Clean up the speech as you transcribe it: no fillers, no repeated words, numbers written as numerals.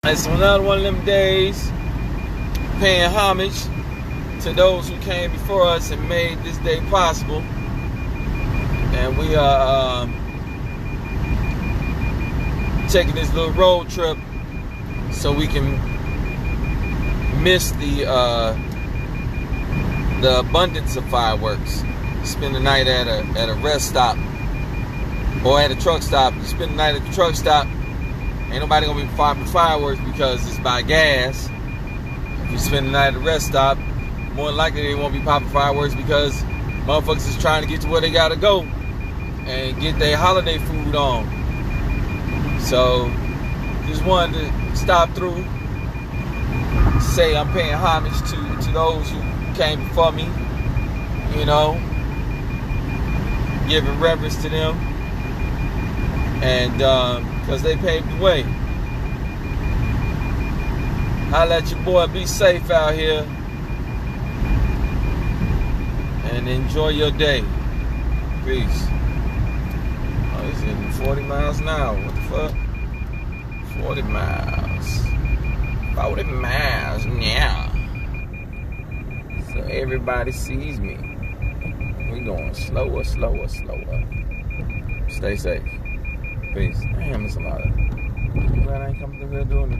It's another one of them days, paying homage to those who came before us and made this day possible. And we are taking this little road trip so we can miss the abundance of fireworks. Spend the night at a rest stop or at a truck stop. You spend the night at the truck stop, ain't nobody gonna be popping fireworks because it's by gas. If you spend the night at a rest stop, more than likely they won't be popping fireworks because motherfuckers is trying to get to where they gotta go and get their holiday food on. So just wanted to stop through, say I'm paying homage to those who came before me, you know, giving reverence to them, and because they paved the way. Holla at your boy, be safe out here, and enjoy your day. Peace. Oh, he's hitting 40 miles an hour. What the fuck? 40 miles. 40 miles now. So everybody sees me. We going slower. Stay safe. Peace. Damn, it's a lot of... I'm glad I ain't coming through here doing it.